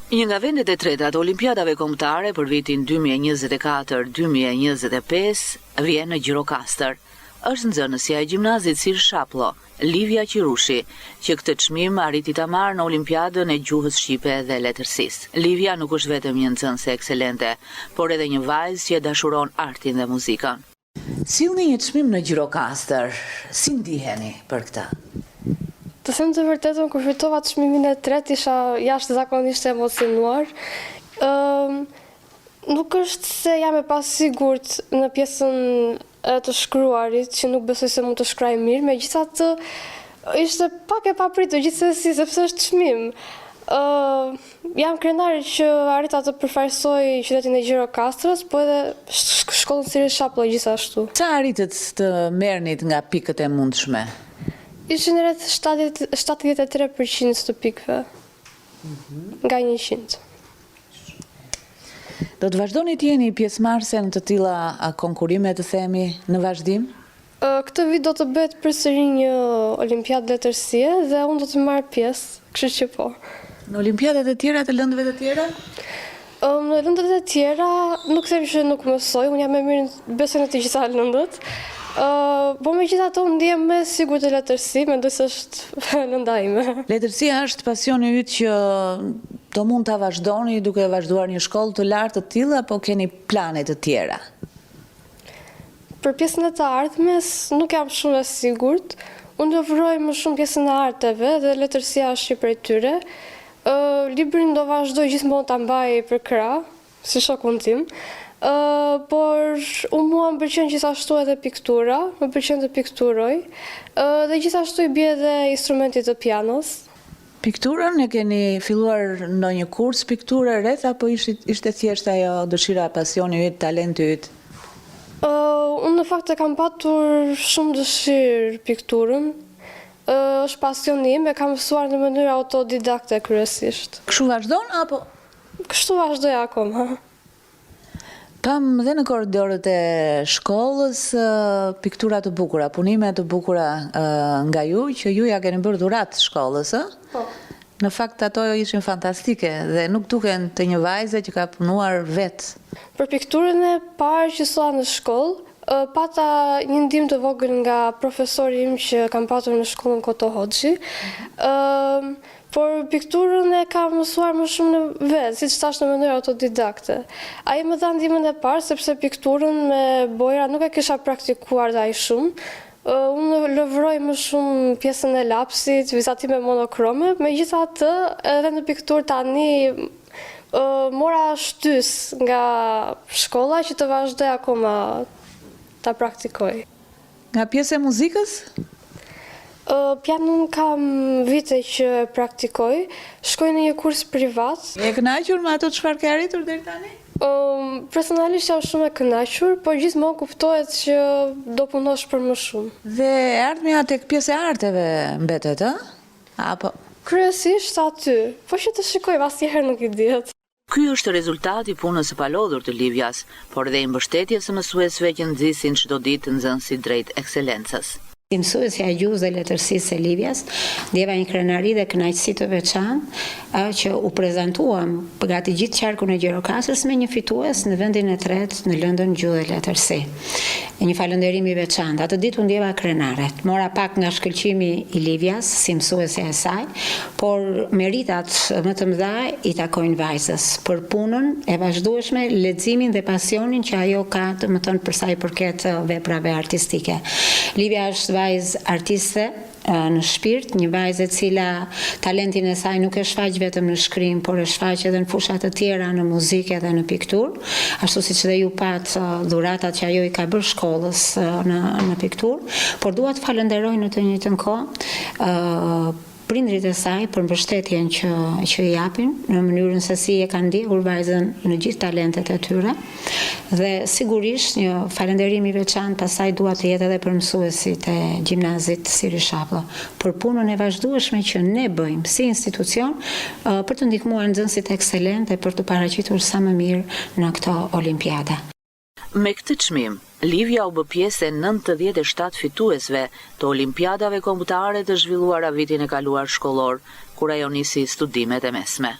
Një nga vendet e treta të Olimpiadave kombëtare për vitin 2024-2025 vjen në Gjirokastër. Është nxënësja e gjimnazit Sir Shaplo, Livia Qirushi, që këtë çmim arriti ta marrë në Olimpiadën e gjuhës shqipe dhe letërsisë. Livia nuk është vetëm një nxënëse ekselente, por edhe një vajzë që dashuron artin dhe muzikën. Sillni një çmim në Gjirokastër, si ndiheni për këtë? Të them të vërtetën, kur fitova çmimin e tretë isha jashtëzakonisht emocionuar. Nuk është se jam e pasigurt në pjesën e të shkruarit, që nuk besoj se mund të shkruaj mirë, megjithatë ishte pak e papritur gjithsesi sepse është çmim. Jam krenare që arrita të përfaqësoj qytetin e Gjirokastrës, po edhe shkollën Sir Shaplo gjithashtu. Sa arritët të merrnit nga pikët e mundshme? Ishin rreth 73% të pikëve nga 100. Do të vazhdoni të jeni pjesëmarrëse në të tilla konkurrime, të themi, në vazhdim? Këtë vit do të bëhet përsëri një olimpiadë letërsie dhe unë do të marr pjesë, kështu që po. Në olimpiadat e tjera të lëndëve të tjera? Në lëndët e tjera nuk them që nuk mësoj, unë jam e mirë besoj në të gjitha lëndët. Po megjithatë unë ndihem më sigurt të letërsi, mendoj se është lënda ime. Letërsia është pasioni yt që do mund ta vazhdoni duke vazhduar një shkollë të lartë të tillë apo keni plane të tjera? Për pjesën e të ardhmes nuk jam shumë e sigurt. Unë do vëroj më shumë pjesën e arteve dhe letërsia është një prej tyre. Librin do vazhdoj gjithmonë ta mbaj për krah, si shokun tim. Por mua më pëlqen gjithashtu edhe piktura, më pëlqen të pikturoj, dhe gjithashtu i bie edhe instrumenti të pianos. Pikturën e keni filluar ndonjë kurs pikture rreth apo ishte thjesht ajo dëshira, pasioni yt, talenti yt? Unë në fakt e kam patur shumë dëshirë pikturën. Është pasion im, e kam mësuar në mënyrë autodidakte kryesisht. Kështu vazhdon apo? Kështu vazhdoj akoma. Kam dhe në korridorët e shkollës piktura të bukura, punime të bukura nga ju, që ju ja keni bërë dhuratë shkollës, Po. Në fakt ato ishin fantastike dhe nuk duken të një vajze që ka punuar vetë. Për pikturën e parë që sua në shkollë, pata një ndihmë të vogël nga profesori im që kam patur në shkollën Koto Hoxhi. Por pikturën e kam mësuar më shumë në vetë, siç thash në mënyrë autodidakte. Ai më dha ndihmën e parë sepse pikturën me bojra nuk e kisha praktikuar aq shumë. Unë lëvroj më shumë pjesën e lapsit, vizatime monokrome, megjithatë edhe në pikturë tani mora shtys nga shkolla që të vazhdoj akoma ta praktikoj. Nga pjesë e muzikës? Pianon kam vite që praktikoj, shkoj në një kurs privat. E kënaqur me ato çfarë ke arritur deri tani? Personalisht jam shumë e kënaqur, por gjithmonë kuptohet që do punosh për më shumë. Dhe ardhmja tek pjesa e arteve mbetet, ë? Apo kryesisht aty, po që të shikoj asnjëherë nuk i dihet. Ky është rezultati i punës së palodhur të Livias, por edhe i mbështetjes së mësuesve që nxisin çdo ditë nxënësit drejt ekselencës. Si mësuesja e gjuhës dhe letërsisë së Livias, ndjeva një krenari dhe kënaqësi të veçantë që u prezantuam gati gjithë qarkun e Gjirokastrës me një fitues në vendin e tretë në lëndën gjuhë dhe letërsi. Një falënderim i veçantë. Atë ditë u ndjeva krenare. Mora pak nga shkëlqimi i Livias si mësuesja e saj, por meritat më të mëdha i takojnë vajzës për punën e vazhdueshme, leximin dhe pasionin që ajo ka, domethënë për sa i përket veprave artistike. Livia është vajzë artiste në shpirt, një vajzë e cila talentin e saj nuk e shfaq vetëm në shkrim, por e shfaq edhe në fusha të tjera, në muzikë dhe në pikturë, ashtu siç dhe ju pat dhuratat që ajo i ka bërë shkollës në pikturë, por dua të falenderoj në të njëjtën kohë prindrit e saj për mbështetjen që i japin në mënyrën se si e kanë ndjekur vajzën në gjithë talentet e tyre. Dhe sigurisht një falënderim i veçantë pastaj dua të jetë edhe për mësuesit e gjimnazit Sir Shaplo për punën e vazhdueshme që ne bëjmë si institucion për të ndihmuar nxënësit ekselent dhe për të paraqitur sa më mirë në këto olimpiada. Me këtë çmim, Livia u bë pjesë e 97 fituesve të olimpiadave kombëtare të zhvilluara vitin e kaluar shkollor, kur ajo nisi studimet e mesme.